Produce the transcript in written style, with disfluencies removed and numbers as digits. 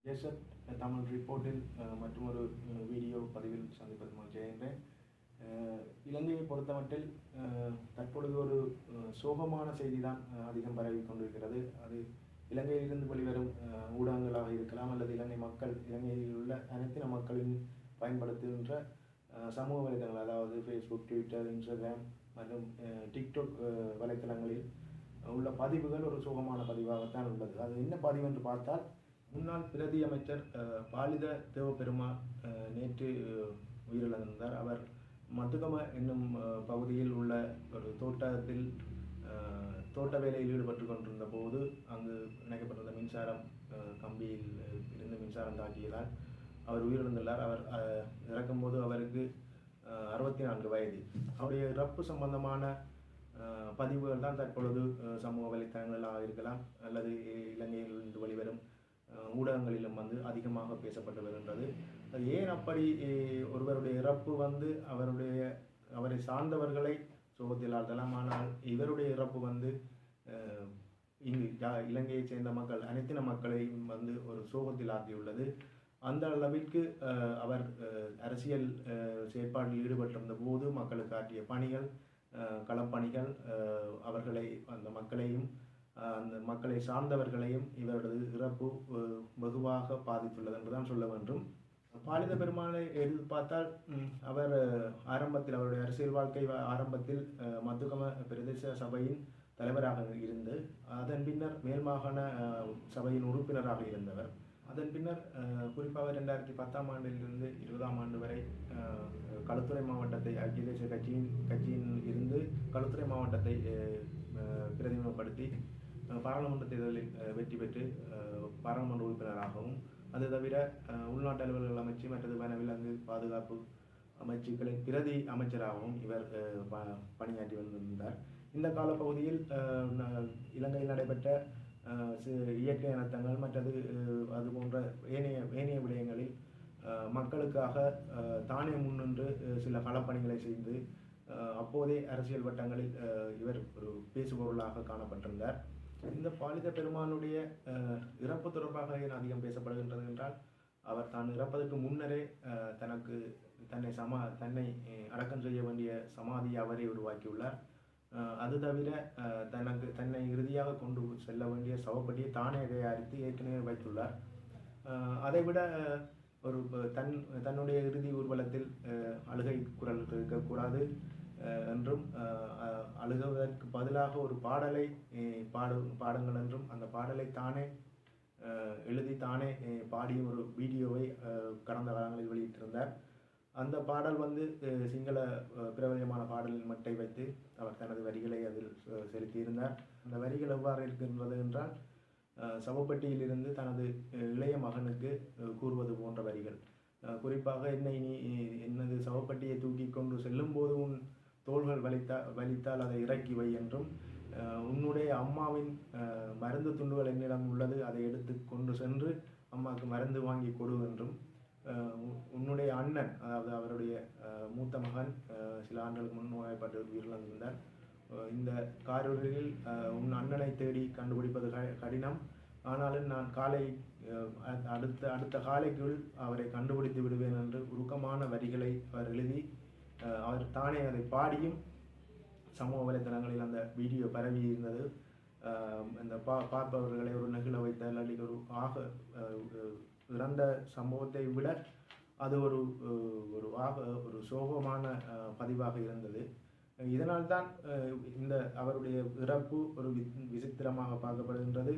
Dessert Tamil ரிப்போர்ட்டில் மற்றொரு video பதிவில் சந்திப்பது மகிழ்ச்சியடைகின்றேன். இலங்கையை பொறுத்தமட்டில் தற்பொழுது ஒரு சோகமான செய்தி தான் அதிகம் பரவி கொண்டிருக்கிறது. அது இலங்கையிலிருந்து வெளிவரும் ஊடகங்களாக இருக்கலாம், அல்லது இலங்கையில் உள்ள அனைத்தின மக்களின் பயன்படுத்துகின்ற சமூக வலைதளங்கள், அதாவது ஃபேஸ்புக், ட்விட்டர், இன்ஸ்டாகிராம் மற்றும் டிக்டாக் வலைத்தளங்களில் உள்ள பதிவுகள் ஒரு சோகமான பதிவாகத்தான் உள்ளது. அது என்ன பதிவு என்று பார்த்தால், முன்னாள் பிரதி அமைச்சர் பாலித தேவபெருமாள் நேற்று உயிரிழந்தார். அவர் மத்துகம என்னும் பகுதியில் உள்ள ஒரு தோட்டத்தில் தோட்ட வேலையில் ஈடுபட்டு கொண்டிருந்த போது அங்கு இணைக்கப்பட்டிருந்த மின்சாரம் கம்பியில் இருந்து மின்சாரம் தாக்கியதால் அவர் உயிரிழந்துள்ளார். அவர் இறக்கும்போது அவருக்கு 64 வயது. அவருடைய இறப்பு சம்பந்தமான பதிவுகள் தான் தற்பொழுது சமூக வலைத்தளங்களாக இருக்கலாம், அல்லது இலங்கையில் இருந்து வெளிவரும் ஊடகங்களிலும் அதிகமாக பேசப்பட்டு வருகின்றது. அது ஏன் அப்படி ஒருவருடைய இறப்பு அவரை சார்ந்தவர்களை சோகத்தில் ஆழ்த்தலாம், ஆனால் இவருடைய இறப்பு இங்கு இலங்கையைச் சேர்ந்த மக்கள் அனைத்தின மக்களையும் ஒரு சோகத்தில் ஆக்கியுள்ளது. அந்த அளவிற்கு அவர் அரசியல் செயற்பாட்டில் ஈடுபட்டிருந்த போது மக்களுக்கு ஆற்றிய பணிகள், களப்பணிகள் அந்த மக்களை சார்ந்தவர்களையும் இவரது இறப்பு வெகுவாக பாதித்துள்ளது என்றுதான் சொல்ல வேண்டும். பாலித பெருமாளை எடுத்து பார்த்தால், அவர் ஆரம்பத்தில் அவருடைய அரசியல் வாழ்க்கை ஆரம்பத்தில் மத்துகம பிரதேச சபையின் தலைவராக இருந்து, அதன் பின்னர் மேல் மாகாண சபையின் உறுப்பினராக இருந்தவர். அதன் பின்னர் குறிப்பாக 2010ஆம் ஆண்டிலிருந்து 20ஆம் ஆண்டு வரை களுத்துறை மாவட்டத்தை ஐக்கிய தேசிய கட்சியின் இருந்து களுத்துறை மாவட்டத்தை பிரதிநிதிப்படுத்தி பாராளுமன்ற தேர்தலில் வெற்றி பெற்று பாராளுமன்ற உறுப்பினராகவும், அது தவிர உள்நாட்டு அலுவல்கள் அமைச்சு மற்றது வனவிலங்கு பாதுகாப்பு அமைச்சுக்களின் பிரதி அமைச்சராகவும் இவர் பணியாற்றி வந்திருந்தார். இந்த காலப்பகுதியில் இலங்கையில் நடைபெற்ற இயற்கை அனர்த்தங்கள் மற்றது அது போன்ற ஏனைய விடயங்களில் மக்களுக்காக தானே முன்னின்று சில களப்பணிகளை செய்து அப்போதே அரசியல் வட்டங்களில் இவர் ஒரு பேசுபொருளாக காணப்பட்டிருந்தார். இந்த பாலித பெருமானுடைய இறப்பு தொடர்பாக ஏன் அதிகம் பேசப்படுகின்றது என்றால், அவர் தான் இறப்பதற்கு முன்னரே தன்னை அடக்கம் செய்ய வேண்டிய சமாதியை அவரே உருவாக்கியுள்ளார். அது தவிர தன்னை இறுதியாக கொண்டு செல்ல வேண்டிய சவப்பட்டியை தானே தயாரித்து ஏற்கனவே வைத்துள்ளார். அதைவிட தன்னுடைய இறுதி ஊர்வலத்தில் அழுகை குரல் இருக்கக்கூடாது என்றும், அழுகுவதற்கு பதிலாக ஒரு பாடலை பாடுங்கள் என்றும், அந்த பாடலை தானே எழுதி தானே பாடிய ஒரு வீடியோவை கடந்த காலங்களில் வெளியிட்டிருந்தார். அந்த பாடல் சிங்கள பிரபலமான பாடலின் மட்டை வைத்து அவர் தனது வரிகளை அதில் செலுத்தியிருந்தார். அந்த வரிகள் எவ்வாறு இருக்கின்றது என்றால், சவப்பட்டியிலிருந்து தனது இளைய மகனுக்கு கூறுவது போன்ற வரிகள். குறிப்பாக, என்னது சவப்பட்டியை தூக்கி கொண்டு செல்லும் போது உன் தோள்கள் வலித்தால் அதை இறக்கி வை என்றும், உன்னுடைய அம்மாவின் மருந்து துண்டுகள் என்னிடம் உள்ளது, அதை எடுத்து கொண்டு சென்று அம்மாவுக்கு மருந்து வாங்கி கொடு என்றும், உன்னுடைய அண்ணன், அதாவது அவருடைய மூத்த மகன் சில ஆண்டுகளுக்கு முன் நோய்வாய்ப்பட்டு உயிரிழந்திருந்தார். இந்த காரூரில் உன் அண்ணனை தேடி கண்டுபிடிப்பது கடினம், ஆனாலும் நான் அடுத்த காலைக்குள் அவரை கண்டுபிடித்து விடுவேன் என்று உருக்கமான வரிகளை அவர் எழுதி அவர் தானே அதை பாடியும் சமூக வலைத்தளங்களில் அந்த வீடியோ பரவி இருந்தது. இந்த பார்ப்பவர்களை ஒரு நெகிழ வைத்த அல்லது ஒரு இறந்த சம்பவத்தை விட அது ஒரு சோகமான பதிவாக இருந்தது. இதனால்தான் அவருடைய இறப்பு ஒரு விசித்திரமாக பார்க்கப்படுகின்றது.